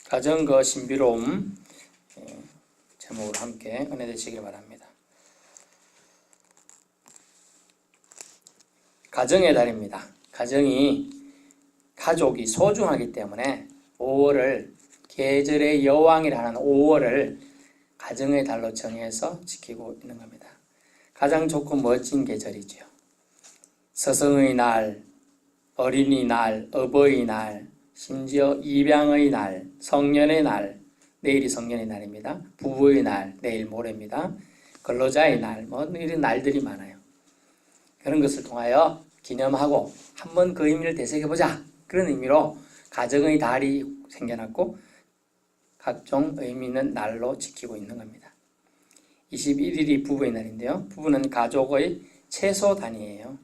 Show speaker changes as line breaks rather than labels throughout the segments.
가정과 신비로움 제목으로 함께 은혜 되시길 바랍니다. 가정의 달입니다. 가족이 소중하기 때문에 5월을 계절의 여왕이라 하는 5월을 가정의 달로 정해서 지키고 있는 겁니다. 가장 좋고 멋진 계절이죠. 스승의 날, 어린이날, 어버이날, 심지어 입양의 날, 성년의 날, 내일이 성년의 날입니다. 부부의 날, 내일 모레입니다. 근로자의 날, 이런 날들이 많아요. 그런 것을 통하여 기념하고 한번 그 의미를 되새겨보자. 그런 의미로 가정의 달이 생겨났고 각종 의미 있는 날로 지키고 있는 겁니다. 21일이 부부의 날인데요. 부부는 가족의 최소 단위예요.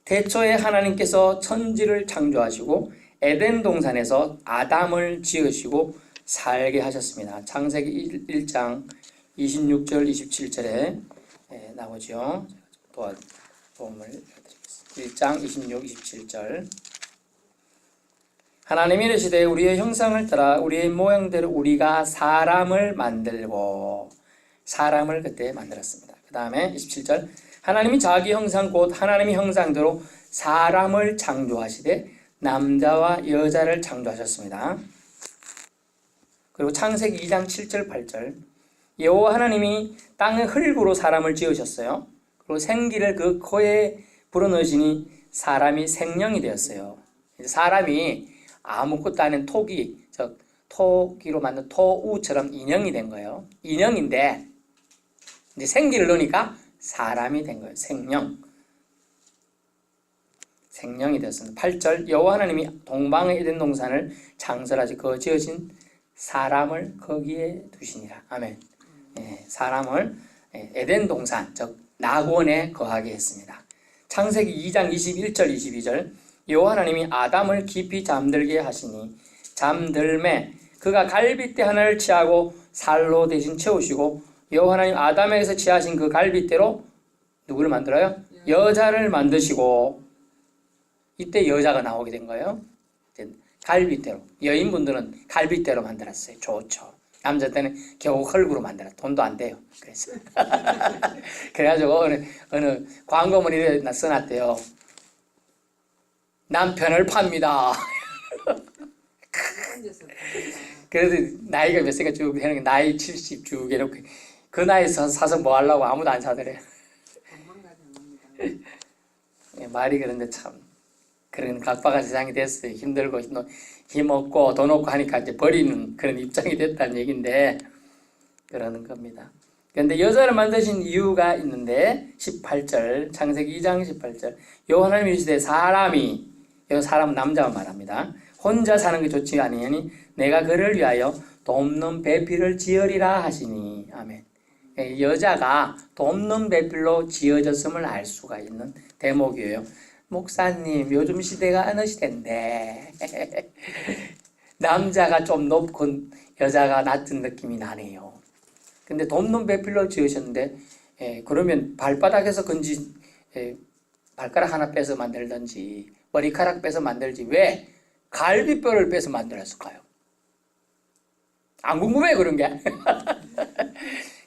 태초에 하나님께서 천지를 창조하시고 에덴 동산에서 아담을 지으시고 살게 하셨습니다. 창세기 1장 26절 27절에 나오죠. 도움을 드리겠습니다. 1장 26, 27절 하나님이 이르시되 우리의 형상을 따라 우리의 모양대로 우리가 사람을 만들고 사람을 그때 만들었습니다. 그 다음에 27절 하나님이 자기 형상 곧 하나님의 형상대로 사람을 창조하시되 남자와 여자를 창조하셨습니다. 그리고 창세기 2장 7절 8절 여호와 하나님이 땅의 흙으로 사람을 지으셨어요. 그리고 생기를 그 코에 불어넣으시니 사람이 생명이 되었어요. 사람이 아무것도 아닌 토기로 만든 토우처럼 인형이 된 거예요. 인형인데 이제 생기를 넣으니까 사람이 된 거예요. 생명이 되었습니다. 8절 여호와 하나님이 동방의 에덴 동산을 창설하시 그 지으신 사람을 거기에 두시니라. 아멘. 사람을 에덴 동산 즉 낙원에 거하게 했습니다. 창세기 2장 21절 22절 여호와 하나님이 아담을 깊이 잠들게 하시니 잠들매 그가 갈빗대 하나를 취하고 살로 대신 채우시고 여호와 하나님 아담에게서 취하신 그 갈빗대로 누구를 만들어요? 여자를 만드시고 이때 여자가 나오게 된 거예요. 갈빗대로 여인분들은 갈빗대로 만들었어요. 좋죠. 남자들은 겨우 흙으로 만들었어요. 돈도 안 돼요. 그래서 그래가지고 어느 광고문이 써놨대요. 남편을 팝니다. 그래도 나이가 몇 세가 쭉 되는 게 나이 70 쭉 해놓고 그 나이에서 사서 뭐 하려고 아무도 안 사더래. 말이 그런데 참 그런 각박한 세상이 됐어요. 힘들고 힘없고 돈 없고 하니까 이제 버리는 그런 입장이 됐다는 얘기인데 그러는 겁니다. 그런데 여자를 만드신 이유가 있는데 18절 창세기 2장 18절 여호와 하나님이 이르시되 사람이 여기 사람은 남자만 말합니다. 혼자 사는 게 좋지 아니하니 내가 그를 위하여 돕는 배필을 지으리라 하시니 아멘. 여자가 돕는 배필로 지어졌음을 알 수가 있는 대목이에요. 목사님 요즘 시대가 어느 시대인데 남자가 좀 높고 여자가 낮은 느낌이 나네요. 근데 돕는 배필로 지으셨는데 그러면 발바닥에서 건지 발가락 하나 빼서 만들든지 머리카락 빼서 만들지 왜 갈비뼈를 빼서 만들었을까요? 안 궁금해 그런 게?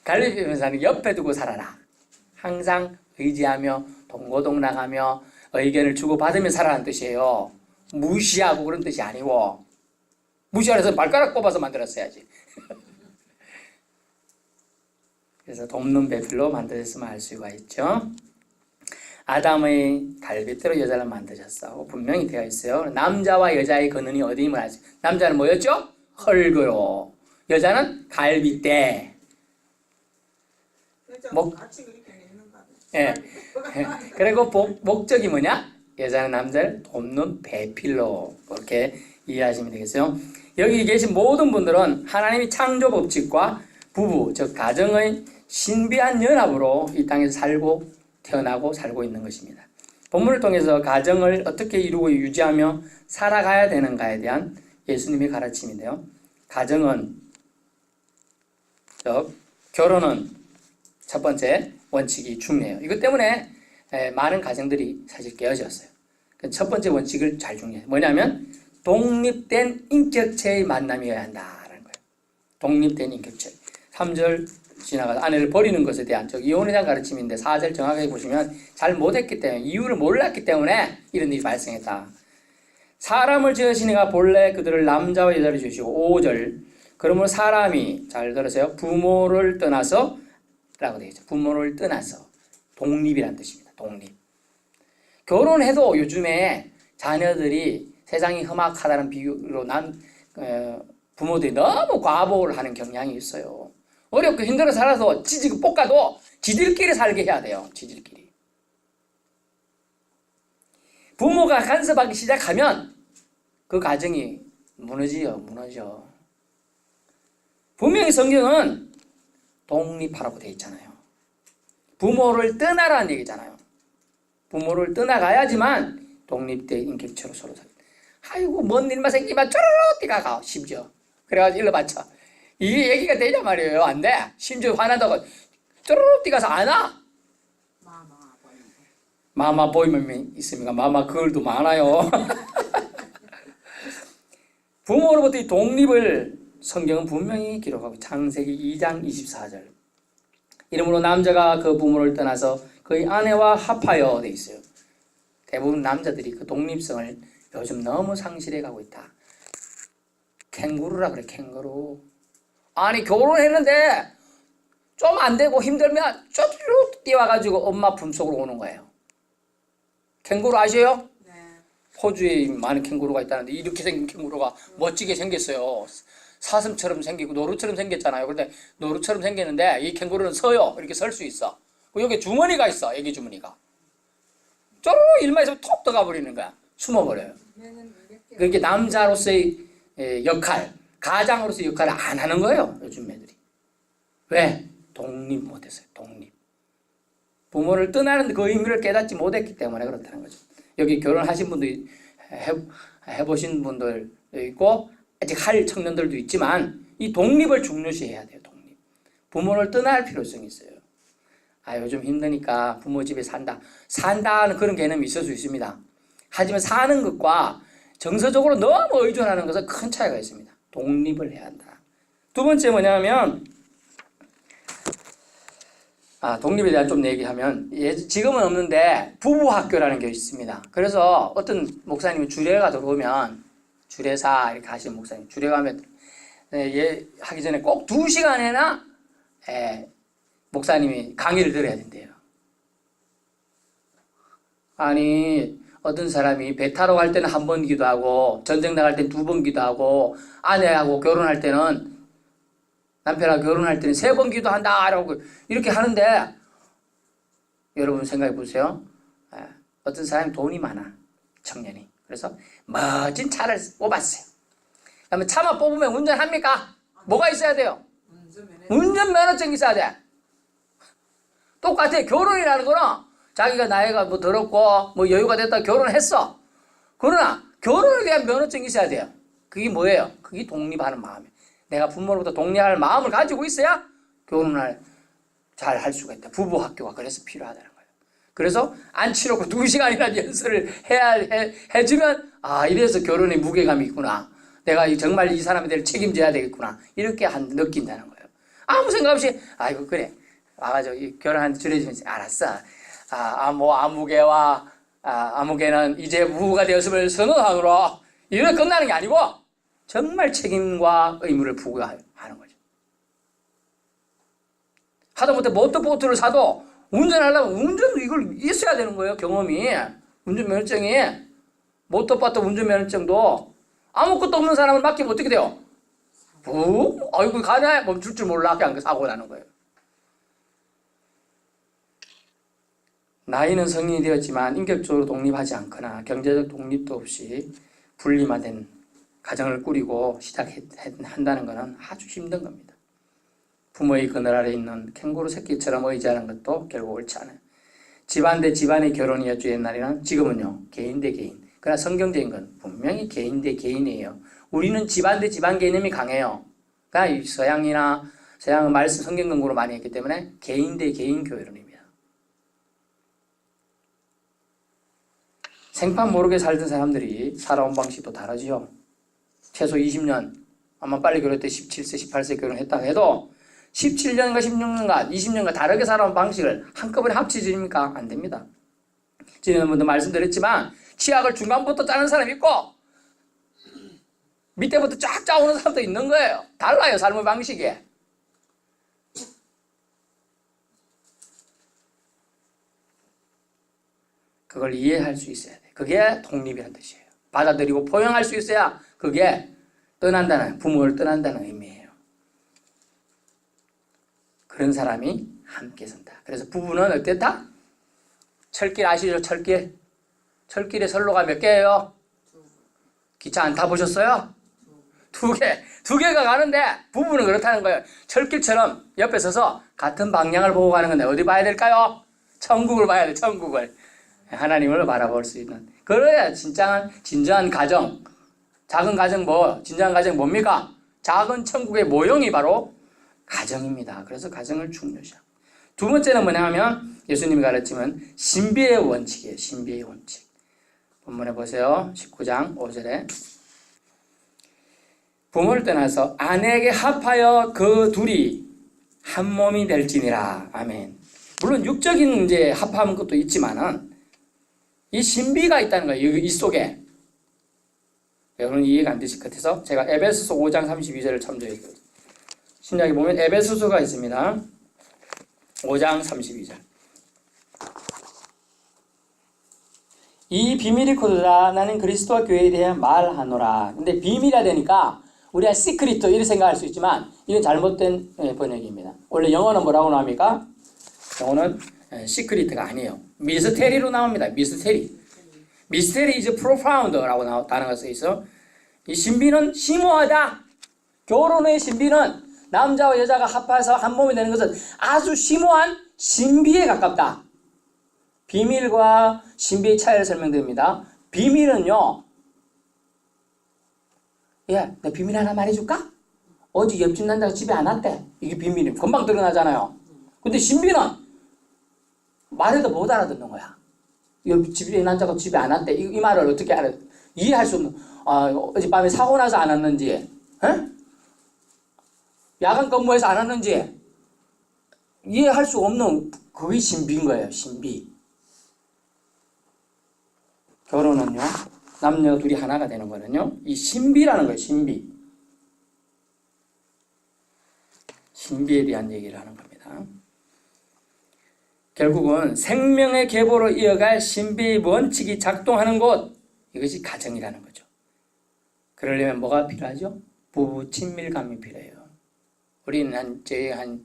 갈비뼈는 옆에 두고 살아라. 항상 의지하며 동고동락하며 의견을 주고받으며 살아라는 뜻이에요. 무시하고 그런 뜻이 아니고 무시하려서 발가락 뽑아서 만들었어야지. 그래서 돕는 배필로 만드셨으면 알 수가 있죠. 아담의 갈빗대로 여자를 만드셨어. 분명히 되어 있어요. 남자와 여자의 근원이 어디임을 알죠. 남자는 뭐였죠? 흙으로. 여자는 갈빗대. 그리고 목적이 뭐냐? 여자는 남자를 돕는 배필로 그렇게 이해하시면 되겠어요. 여기 계신 모든 분들은 하나님이 창조 법칙과 부부, 즉 가정의 신비한 연합으로 이 땅에서 태어나고 살고 있는 것입니다. 본문을 통해서 가정을 어떻게 이루고 유지하며 살아가야 되는가에 대한 예수님의 가르침인데요. 가정은, 즉 결혼은 첫 번째 원칙이 중요해요. 이것 때문에 많은 가정들이 사실 깨어졌어요. 첫 번째 원칙을 잘 중요해요. 뭐냐면 독립된 인격체의 만남이어야 한다라는 거예요. 독립된 인격체. 3절 지나가서 아내를 버리는 것에 대한 이혼에 대한 가르침인데 4절 정확하게 보시면 잘 못했기 때문에 이유를 몰랐기 때문에 이런 일이 발생했다. 사람을 지으신 이가 본래 그들을 남자와 여자를 지으시고 5절 그러므로 사람이 잘 들으세요. 부모를 떠나서 라고 되어 있죠. 부모를 떠나서 독립이란 뜻입니다. 독립. 결혼해도 요즘에 자녀들이 세상이 험악하다는 비유로 부모들이 너무 과보를 하는 경향이 있어요. 어렵고 힘들어 살아서 지지고 볶아도 지들끼리 살게 해야 돼요. 지들끼리. 부모가 간섭하기 시작하면 그 가정이 무너져. 분명히 성경은 독립하라고 되어 있잖아요. 부모를 떠나라는 얘기잖아요. 부모를 떠나가야지만 독립된 인격체로 서로 살아요. 아이고 먼 일만 생기면 쪼르르 뛰어가 심지어. 그래가지고 일러 바쳐. 이게 얘기가 되냐 말이에요. 안 돼. 심지어 화난다고 쪼르르 뛰어가서 안 와. 마마 보이면 있습니까? 마마 걸도 많아요. 부모로부터 이 독립을 성경은 분명히 기록하고 창세기 2장 24절 이러므로 남자가 그 부모를 떠나서 그의 아내와 합하여 돼 있어요. 대부분 남자들이 그 독립성을 요즘 너무 상실해 가고 있다. 캥거루라 그래. 캥거루. 아니 결혼했는데 좀 안 되고 힘들면 쪼르르 뛰어와가지고 엄마 품속으로 오는 거예요. 캥거루 아세요? 네. 호주에 많은 캥거루가 있다는데 이렇게 생긴 캥거루가 멋지게 생겼어요. 사슴처럼 생기고 노루처럼 생겼잖아요. 그런데 노루처럼 생겼는데 이 캥거루는 서요. 이렇게 설 수 있어. 여기 주머니가 있어. 애기 주머니가. 쪼르르 일만 있으면 톡 들어가 버리는 거야. 숨어버려요. 그게 남자로서의 역할, 가장으로서의 역할을 안 하는 거예요. 요즘 애들이. 왜? 독립 못했어요. 독립. 부모를 떠나는 그 의미를 깨닫지 못했기 때문에 그렇다는 거죠. 여기 결혼하신 분도 해보신 분들도 있고 아직 할 청년들도 있지만 이 독립을 중요시해야 돼요. 독립. 부모를 떠날 필요성이 있어요. 요즘 힘드니까 부모 집에 산다는 그런 개념이 있을 수 있습니다. 하지만 사는 것과 정서적으로 너무 의존하는 것은 큰 차이가 있습니다. 독립을 해야 한다. 두 번째 뭐냐면 독립에 대한 좀 얘기하면 지금은 없는데 부부학교라는 게 있습니다. 그래서 어떤 목사님이 주례가 들어오면 주례사 이렇게 하시는 목사님 주례가면 하기 전에 꼭 2시간이나 목사님이 강의를 들어야 된대요. 아니 어떤 사람이 배 타러 갈 때는 1번 기도하고 전쟁 나갈 때는 2번 기도하고 아내하고 결혼할 때는 남편하고 결혼할 때는 3번 기도한다라고 이렇게 하는데 여러분 생각해 보세요. 어떤 사람이 돈이 많아. 청년이. 그래서 멋진 차를 뽑았어요. 그러면 차만 뽑으면 운전합니까? 뭐가 있어야 돼요? 운전면허증이 있어야 돼. 똑같아. 결혼이라는 거는 자기가 나이가 들었고 여유가 됐다 결혼했어. 그러나 결혼에 대한 면허증이 있어야 돼요. 그게 뭐예요? 그게 독립하는 마음이에요. 내가 부모로부터 독립할 마음을 가지고 있어야 결혼을 잘 할 수가 있다. 부부학교가 그래서 필요하다는 거예요. 그래서 안 치르고 2시간이나 연설을 해주면 이래서 결혼에 무게감이 있구나. 내가 정말 이 사람에 대해 책임져야 되겠구나. 이렇게 느낀다는 거예요. 아무 생각 없이 아이고 그래 와가지고 결혼하는데 주례주면서 알았어. 아무개와 아무개는 이제 부부가 되었음을 선언하노라. 이렇게 끝나는 게 아니고 정말 책임과 의무를 부과하는 거죠. 하다못해 모터보트를 사도 운전하려면 운전도 이걸 있어야 되는 거예요. 경험이. 운전면허증이. 모터보트 운전면허증도 아무것도 없는 사람을 맡기면 어떻게 돼요? 아이고 가냐? 멈출 줄 몰라. 그냥 사고 나는 거예요. 나이는 성인이 되었지만 인격적으로 독립하지 않거나 경제적 독립도 없이 분리된 가정을 꾸리고 시작한다는 것은 아주 힘든 겁니다. 부모의 그늘 아래 있는 캥거루 새끼처럼 의지하는 것도 결국 옳지 않아요. 집안 대 집안의 결혼이었죠. 옛날에는. 지금은요. 개인 대 개인. 그러나 성경적인 건 분명히 개인 대 개인이에요. 우리는 집안 대 집안 개념이 강해요. 그러니까 서양은 말씀 성경 근거로 많이 했기 때문에 개인 대 개인 교회론입니다. 생판 모르게 살던 사람들이 살아온 방식도 다르지요. 최소 20년, 아마 빨리 결혼할 때 17세, 18세 결혼했다 해도 17년과 16년간, 20년간 다르게 살아온 방식을 한꺼번에 합치집니까? 안 됩니다. 지난번도 말씀드렸지만 치약을 중간부터 짜는 사람이 있고 밑에부터 쫙 짜오는 사람도 있는 거예요. 달라요, 삶의 방식이. 그걸 이해할 수 있어야 돼. 그게 독립이라는 뜻이에요. 받아들이고 포용할 수 있어야 그게 떠난다는, 부모를 떠난다는 의미예요. 그런 사람이 함께 선다. 그래서 부부는 어땠다? 철길 아시죠? 철길. 철길에 선로가 몇 개예요? 기차 안 타보셨어요? 두 개가 가는데 부부는 그렇다는 거예요. 철길처럼 옆에 서서 같은 방향을 보고 가는 건데 어디 봐야 될까요? 천국을 봐야 돼. 천국을. 하나님을 바라볼 수 있는. 그래야 진정한 가정. 작은 가정 진정한 가정 뭡니까? 작은 천국의 모형이 바로 가정입니다. 그래서 가정을 중요시하고. 두 번째는 뭐냐 하면 예수님이 가르치면 신비의 원칙이에요. 신비의 원칙. 본문에 보세요. 19장 5절에 부모를 떠나서 아내에게 합하여 그 둘이 한 몸이 될지니라. 아멘. 물론 육적인 이제 합하는 것도 있지만은 이 신비가 있다는 거예요. 이 속에. 여러분 이해가 안 되실 것 같아서 제가 에베소서 5장 32절을 참조했어요. 신약에 보면 에베소서가 있습니다. 5장 32절. 이 비밀이 코드라. 나는 그리스도와 교회에 대해 말하노라. 근데 비밀이라 되니까 우리가 시크릿도 이렇게 생각할 수 있지만 이건 잘못된 번역입니다. 원래 영어는 뭐라고 나옵니까? 영어는 시크릿가 아니에요. 미스테리로 나옵니다. 미스테리. 미스테리 is profound라고 단어가 써 있어. 이 신비는 심오하다. 결혼의 신비는 남자와 여자가 합해서 한 몸이 되는 것은 아주 심오한 신비에 가깝다. 비밀과 신비의 차이를 설명드립니다. 비밀은요. 야, 내 비밀 하나 말해줄까? 어제 옆집 남자가 집에 안 왔대. 이게 비밀이에요. 금방 드러나잖아요. 근데 신비는 말해도 못 알아듣는 거야. 옆집에 남자가 집에 안 왔대. 이 말을 어떻게 이해할 수 없는. 어젯밤에 사고 나서 안 왔는지, 에? 야간 근무해서 안 왔는지 이해할 수 없는 그게 신비인 거예요. 신비. 결혼은요. 남녀 둘이 하나가 되는 거는요. 이 신비라는 거예요. 신비. 신비에 대한 얘기를 하는 겁니다. 결국은 생명의 계보로 이어갈 신비의 원칙이 작동하는 곳, 이것이 가정이라는 거죠. 그러려면 뭐가 필요하죠? 부부 친밀감이 필요해요. 우리는 저희 한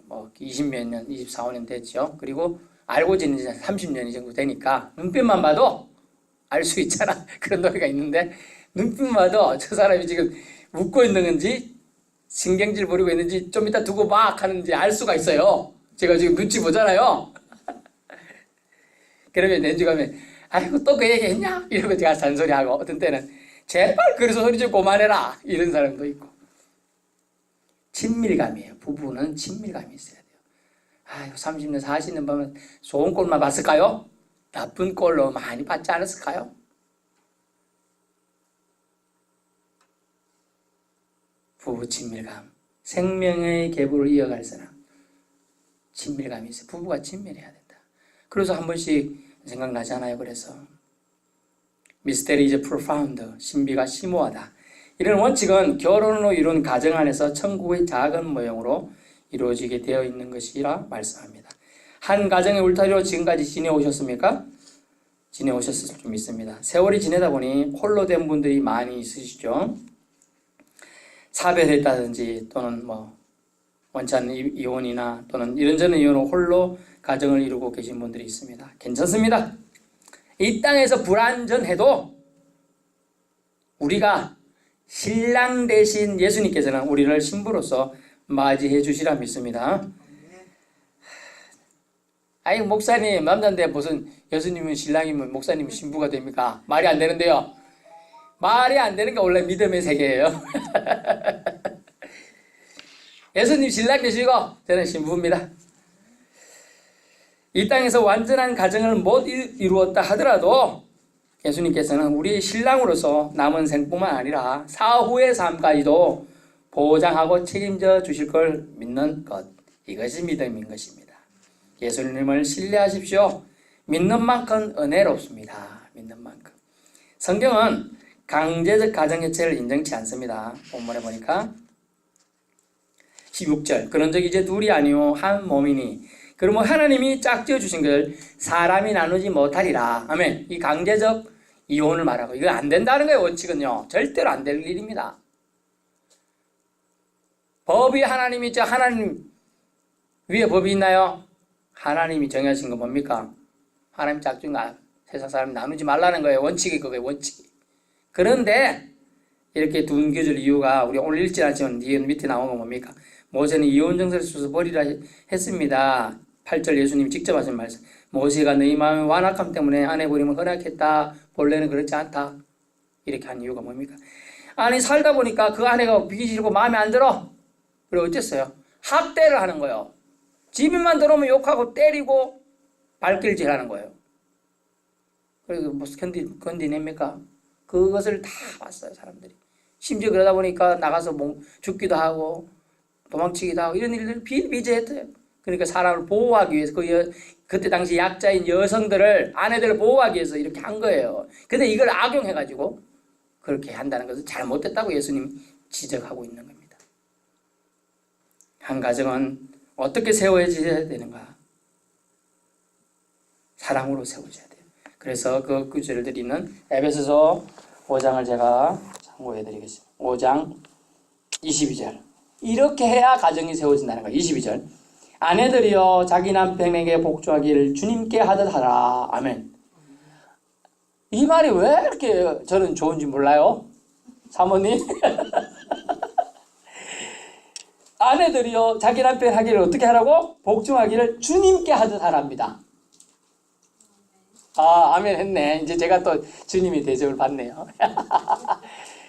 20몇 년, 24, 5년 됐죠. 그리고 알고 지낸 지 30년이 정도 되니까 눈빛만 봐도 알 수 있잖아. 그런 노래가 있는데 눈빛만 봐도 저 사람이 지금 웃고 있는 건지 신경질 부리고 있는지 좀 이따 두고 막 하는지 알 수가 있어요. 제가 지금 눈치 보잖아요. 그러면 렌즈 가면 아이고 또 그 얘기 했냐? 이러고 제가 잔소리하고 어떤 때는 제발 그래서 소리 좀 그만해라 이런 사람도 있고. 친밀감이에요. 부부는 친밀감이 있어야 돼요. 아이고 30년 40년 보면 좋은 꼴만 봤을까요? 나쁜 꼴로 많이 봤지 않았을까요? 부부 친밀감. 생명의 계보를 이어갈 사람. 친밀감이 있어요. 부부가 친밀해야 된다. 그래서 한 번씩 생각나잖아요. 그래서 Mystery is profound. 신비가 심오하다. 이런 원칙은 결혼으로 이룬 가정 안에서 천국의 작은 모형으로 이루어지게 되어 있는 것이라 말씀합니다. 한 가정의 울타리로 지금까지 지내오셨습니까? 지내오셨을 줄 믿습니다. 세월이 지내다 보니 홀로 된 분들이 많이 있으시죠. 사별했다든지 또는 원치 않는 이혼이나 또는 이런저런 이유로 홀로 가정을 이루고 계신 분들이 있습니다. 괜찮습니다. 이 땅에서 불완전해도 우리가 신랑 대신 예수님께서는 우리를 신부로서 맞이해 주시라 믿습니다. 아니 목사님 남자인데 무슨 예수님은 신랑이면 목사님은 신부가 됩니까? 말이 안 되는데요. 말이 안 되는 게 원래 믿음의 세계예요. 예수님 신랑 되시고 저는 신부입니다. 이 땅에서 완전한 가정을 못 이루었다 하더라도 예수님께서는 우리의 신랑으로서 남은 생뿐만 아니라 사후의 삶까지도 보장하고 책임져 주실 걸 믿는 것, 이것이 믿음인 것입니다. 예수님을 신뢰하십시오. 믿는 만큼 은혜롭습니다. 믿는 만큼. 성경은 강제적 가정해체를 인정치 않습니다. 본문에 보니까 16절, 그런즉 이제 둘이 아니요 한 몸이니 그러면 하나님이 짝지어 주신 걸 사람이 나누지 못하리라. 아멘. 이 강제적 이혼을 말하고, 이거 안 된다는 거예요. 원칙은요, 절대로 안 될 일입니다. 법이 하나님이 있죠. 하나님 위에 법이 있나요? 하나님이 정하신 건 뭡니까? 하나님 짝지은 거 세상 사람 나누지 말라는 거예요. 원칙이 그거예요. 원칙이. 그런데 이렇게 둔겨질 이유가, 우리 오늘 읽지 않지만 밑에 나온 건 뭡니까? 모세는 이혼 정서를 써서 버리라 했습니다. 8절 예수님이 직접 하신 말씀. 모세가 너희 마음의 완악함 때문에 아내 버리면 허락했다. 본래는 그렇지 않다. 이렇게 한 이유가 뭡니까? 아니, 살다 보니까 그 아내가 비기 싫고 마음에 안 들어. 그리고 어쨌어요? 학대를 하는 거예요. 집에만 들어오면 욕하고 때리고 발길질 하는 거예요. 그래서 무슨 건디냅니까? 그것을 다 봤어요, 사람들이. 심지어 그러다 보니까 나가서 죽기도 하고 도망치기도 하고 이런 일들을 비일비재했대요. 그러니까 사람을 보호하기 위해서, 그때 당시 약자인 여성들을, 아내들을 보호하기 위해서 이렇게 한 거예요. 근데 이걸 악용해가지고 그렇게 한다는 것은 잘못됐다고 예수님 지적하고 있는 겁니다. 한 가정은 어떻게 세워져야 되는가? 사랑으로 세워져야 돼요. 그래서 그 구절을 드리는 에베소서 5장을 제가 참고해 드리겠습니다. 5장 22절. 이렇게 해야 가정이 세워진다는 거예요. 22절. 아내들이여 자기 남편에게 복종하기를 주님께 하듯 하라. 아멘. 이 말이 왜 이렇게 저는 좋은지 몰라요. 사모님. 아내들이여 자기 남편 하기를 어떻게 하라고? 복종하기를 주님께 하듯 하랍니다. 아멘 했네. 이제 제가 또 주님이 대접을 받네요.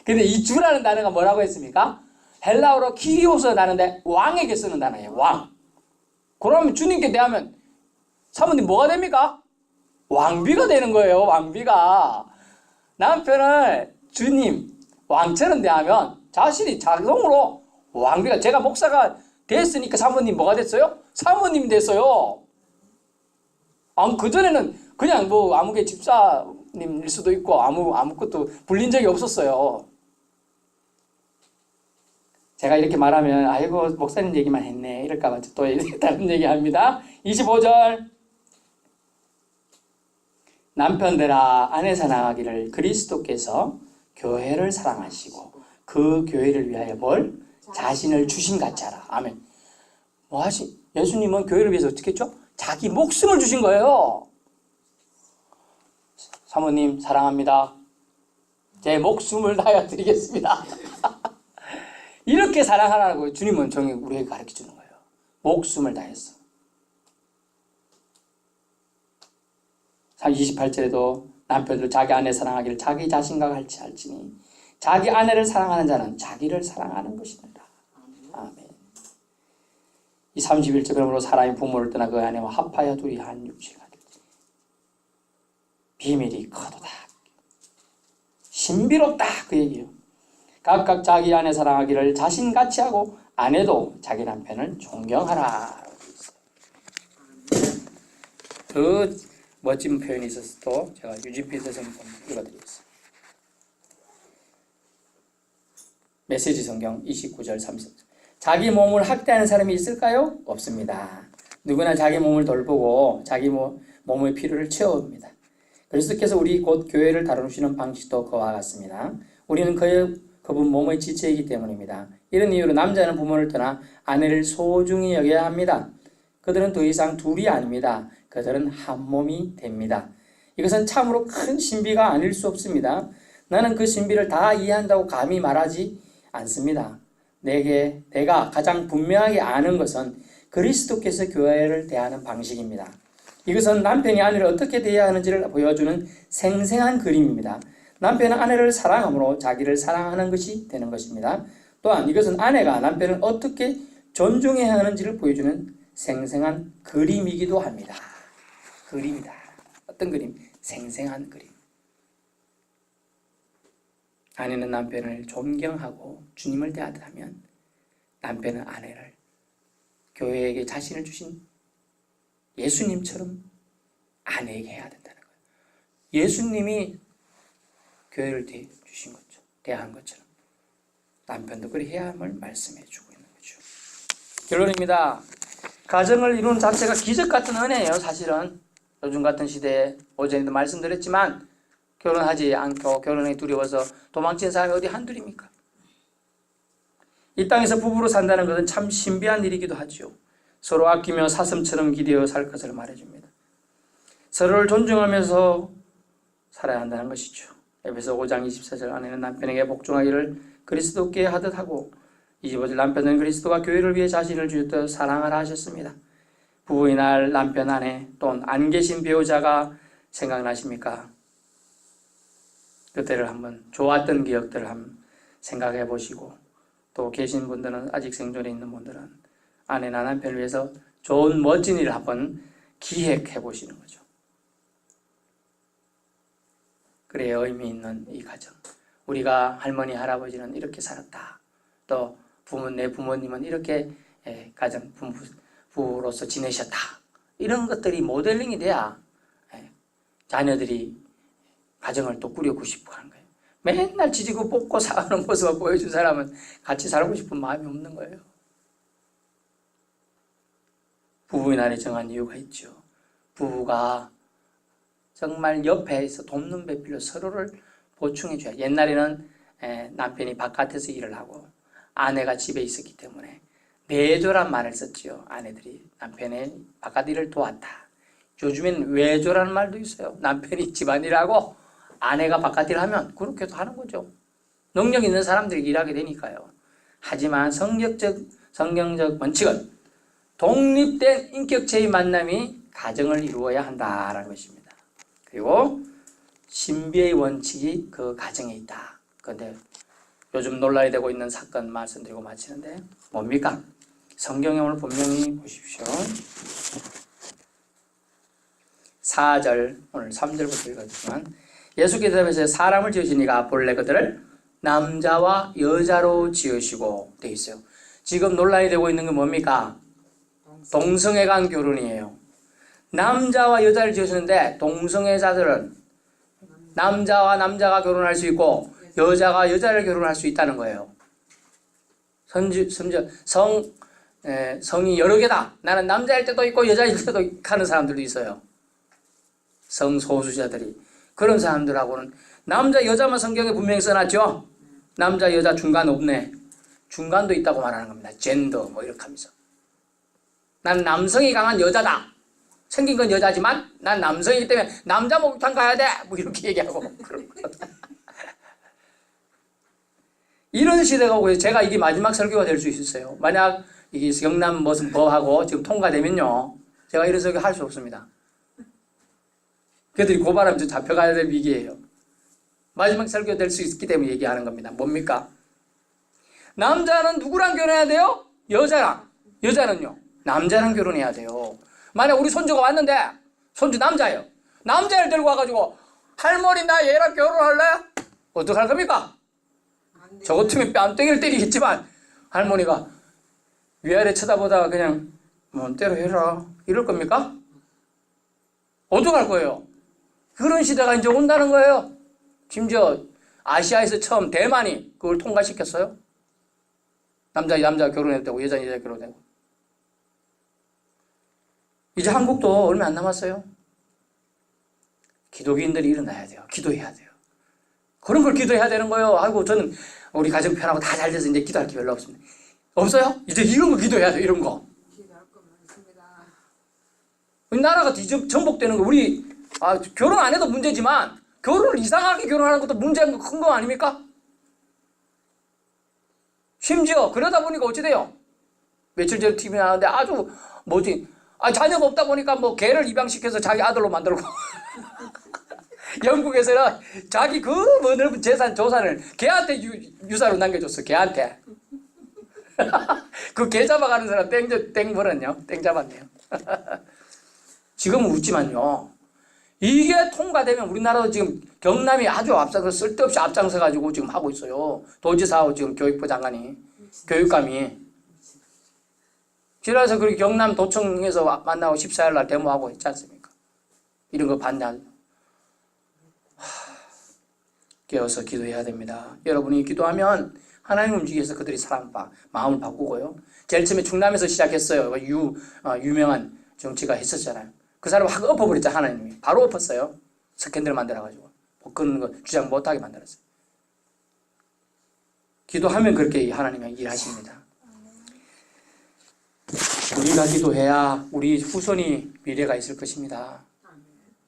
근데 이 주라는 단어가 뭐라고 했습니까? 헬라어로 키리오스 나는데 왕에게 쓰는 단어예요. 왕. 그러면 주님께 대하면 사모님 뭐가 됩니까? 왕비가 되는 거예요. 왕비가. 남편을 주님, 왕처럼 대하면 자신이 자동으로 왕비가, 제가 목사가 됐으니까 사모님 뭐가 됐어요? 사모님 됐어요. 그전에는 그냥 아무개 집사님일 수도 있고 아무것도 불린 적이 없었어요. 제가 이렇게 말하면 아이고 목사님 얘기만 했네 이럴까봐 또 다른 얘기합니다. 25절. 남편들아 아내 사랑하기를 그리스도께서 교회를 사랑하시고 그 교회를 위하여 자신을 주심같이 하라. 아멘. 예수님은 교회를 위해서 어떻게 했죠? 자기 목숨을 주신 거예요. 사모님 사랑합니다. 제 목숨을 다하여 드리겠습니다. 이렇게 사랑하라고 주님은 우리에게 가르쳐주는 거예요. 목숨을 다했어. 28절에도 남편들 자기 아내 사랑하기를 자기 자신과 같이 할지니 자기 아내를 사랑하는 자는 자기를 사랑하는 것이니라. 아멘. 이 31절 그러므로 사람이 부모를 떠나 그 아내와 합하여 둘이 한 육체가 되지. 비밀이 커도다. 신비롭다. 그 얘기예요. 각각 자기 아내 사랑하기를 자신같이 하고 아내도 자기 남편을 존경하라. 그 멋진 표현이 있어서 또 제가 유지피드 성경 읽어드리겠습니다. 메시지 성경 29절 30절. 자기 몸을 학대하는 사람이 있을까요? 없습니다. 누구나 자기 몸을 돌보고 자기 몸의 필요를 채워옵니다. 그리스도께서 우리 곧 교회를 다루시는 방식도 그와 같습니다. 우리는 그분 몸의 지체이기 때문입니다. 이런 이유로 남자는 부모를 떠나 아내를 소중히 여겨야 합니다. 그들은 더 이상 둘이 아닙니다. 그들은 한 몸이 됩니다. 이것은 참으로 큰 신비가 아닐 수 없습니다. 나는 그 신비를 다 이해한다고 감히 말하지 않습니다. 내가 가장 분명하게 아는 것은 그리스도께서 교회를 대하는 방식입니다. 이것은 남편이 아내를 어떻게 대해야 하는지를 보여주는 생생한 그림입니다. 남편은 아내를 사랑함으로 자기를 사랑하는 것이 되는 것입니다. 또한 이것은 아내가 남편을 어떻게 존중해야 하는지를 보여주는 생생한 그림이기도 합니다. 그림이다. 어떤 그림? 생생한 그림. 아내는 남편을 존경하고 주님을 대하듯하면 남편은 아내를 교회에게 자신을 주신 예수님처럼 아내에게 해야 된다는 거예요. 예수님이 교회를 주신 것처럼, 대한 것처럼 남편도 그렇게 해야 함을 말씀해 주고 있는 거죠. 결론입니다. 가정을 이루는 자체가 기적 같은 은혜예요. 사실은 요즘 같은 시대에 어제도 말씀드렸지만 결혼하지 않고 결혼에 두려워서 도망친 사람이 어디 한둘입니까? 이 땅에서 부부로 산다는 것은 참 신비한 일이기도 하죠. 서로 아끼며 사슴처럼 기대어 살 것을 말해줍니다. 서로를 존중하면서 살아야 한다는 것이죠. 에베소 5장 24절 아내는 남편에게 복종하기를 그리스도께 하듯 하고 25절 남편은 그리스도가 교회를 위해 자신을 주셨듯 사랑하라 하셨습니다. 부부의 날 남편 아내 또는 안 계신 배우자가 생각나십니까? 그때를 한번 좋았던 기억들을 한번 생각해 보시고 또 계신 분들은 아직 생존해 있는 분들은 아내나 남편을 위해서 좋은 멋진 일을 한번 기획해 보시는 거죠. 그래야 의미 있는 이 가정. 우리가 할머니 할아버지는 이렇게 살았다. 또 내 부모님은 이렇게 가정 부부로서 지내셨다. 이런 것들이 모델링이 돼야 자녀들이 가정을 또 꾸려고 싶어 하는 거예요. 맨날 지지고 볶고 사는 모습을 보여준 사람은 같이 살고 싶은 마음이 없는 거예요. 부부의 날에 정한 이유가 있죠. 부부가 정말 옆에서 돕는 배필로 서로를 보충해줘야. 옛날에는 남편이 바깥에서 일을 하고 아내가 집에 있었기 때문에 내조란 말을 썼지요. 아내들이 남편의 바깥 일을 도왔다. 요즘엔 외조라는 말도 있어요. 남편이 집안일을 하고 아내가 바깥 일을 하면 그렇게도 하는 거죠. 능력 있는 사람들이 일하게 되니까요. 하지만 성경적 원칙은 독립된 인격체의 만남이 가정을 이루어야 한다라는 것입니다. 그리고 신비의 원칙이 그 가정에 있다. 그런데 요즘 논란이 되고 있는 사건 말씀드리고 마치는데 뭡니까? 성경에 오늘 분명히 보십시오. 4절 오늘 3절부터 읽었지만 예수께서 대답하시되 사람을 지으시니가 본래 그들을 남자와 여자로 지으시고 되어 있어요. 지금 논란이 되고 있는 건 뭡니까? 동성애간 결혼이에요. 남자와 여자를 지으시는데 동성애자들은 남자와 남자가 결혼할 수 있고 여자가 여자를 결혼할 수 있다는 거예요. 심지어 성이 여러 개다. 나는 남자일 때도 있고 여자일 때도 하는 사람들도 있어요. 성소수자들이. 그런 사람들하고는 남자 여자만 성경에 분명히 써놨죠. 남자 여자 중간 없네. 중간도 있다고 말하는 겁니다. 젠더 뭐 이렇게 하면서. 난 남성이 강한 여자다. 생긴 건 여자지만 난 남성이기 때문에 남자 목욕탕 가야 돼. 뭐 이렇게 얘기하고. 이런 시대가 오고 제가 이게 마지막 설교가 될 수 있었어요. 만약 이게 경남 무슨 법하고 지금 통과되면요. 제가 이런 설교 할 수 없습니다. 그들이 고발하면 좀 잡혀가야 될 위기예요. 마지막 설교 될 수 있기 때문에 얘기하는 겁니다. 뭡니까? 남자는 누구랑 결혼해야 돼요? 여자랑. 여자는요? 남자랑 결혼해야 돼요. 만약 우리 손주가 왔는데 손주 남자예요. 남자를 데리고 와가지고 할머니 나 얘랑 결혼할래? 어떡할 겁니까? 저 같으면 뺨때기를 때리겠지만 할머니가 위아래 쳐다보다가 그냥 마음대로 해라 이럴 겁니까? 어떡할 거예요? 그런 시대가 이제 온다는 거예요. 심지어 아시아에서 처음 대만이 그걸 통과시켰어요. 남자 결혼했다고 여자 결혼했다고. 이제 한국도 얼마 안 남았어요. 기독인들이 일어나야 돼요. 기도해야 돼요. 그런 걸 기도해야 되는 거예요. 아이고 저는 우리 가정 편하고 다 잘 돼서 이제 기도할 게 별로 없습니다. 없어요? 이제 이런 거 기도해야 돼요. 이런 거.
기도할 거 많습니다.
나라가 전복되는 거 우리 결혼 안 해도 문제지만 결혼을 이상하게 결혼하는 것도 문제가 큰 거 아닙니까? 심지어 그러다 보니까 어찌 돼요? 며칠 전에 TV 나왔는데 아주 자녀가 없다 보니까 뭐 개를 입양시켜서 자기 아들로 만들고 영국에서는 자기 그 넓은 조산을 개한테 유사로 남겨줬어. 개한테. 그 개 잡아가는 사람 땡 잡았네요. 지금은 웃지만요. 이게 통과되면 우리나라도 지금 경남이 아주 앞서서 쓸데없이 앞장서 가지고 지금 하고 있어요. 도지사하고 지금 교육부 장관이 교육감이. 지나서 그 경남 도청에서 만나고 14일 날 데모하고 있지 않습니까? 이런 거 반대하고. 깨어서 기도해야 됩니다. 여러분이 기도하면 하나님 움직여서 그들이 마음을 바꾸고요. 제일 처음에 충남에서 시작했어요. 유명한 정치가 했었잖아요. 그 사람 확 엎어버렸죠. 하나님이. 바로 엎었어요. 스캔들 만들어가지고. 그런 거 주장 못하게 만들었어요. 기도하면 그렇게 하나님이 일하십니다. 우리가 기도해야 우리 후손이 미래가 있을 것입니다.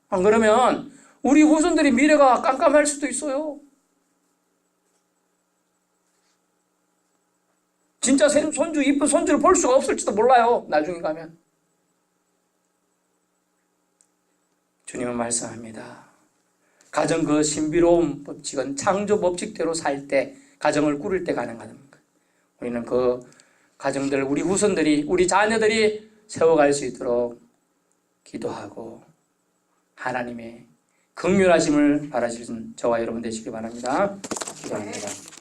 안 그러면 우리 후손들이 미래가 깜깜할 수도 있어요. 진짜 손주, 이쁜 손주를 볼 수가 없을지도 몰라요. 나중에 가면. 주님은 말씀합니다. 가정 그 신비로운 법칙은 창조 법칙대로 살 때, 가정을 꾸릴 때 가능하다는 것. 우리는 그 가정들, 우리 후손들이, 우리 자녀들이 세워갈 수 있도록 기도하고 하나님의 긍휼하심을 바라시는 저와 여러분 되시기 바랍니다. 기도합니다.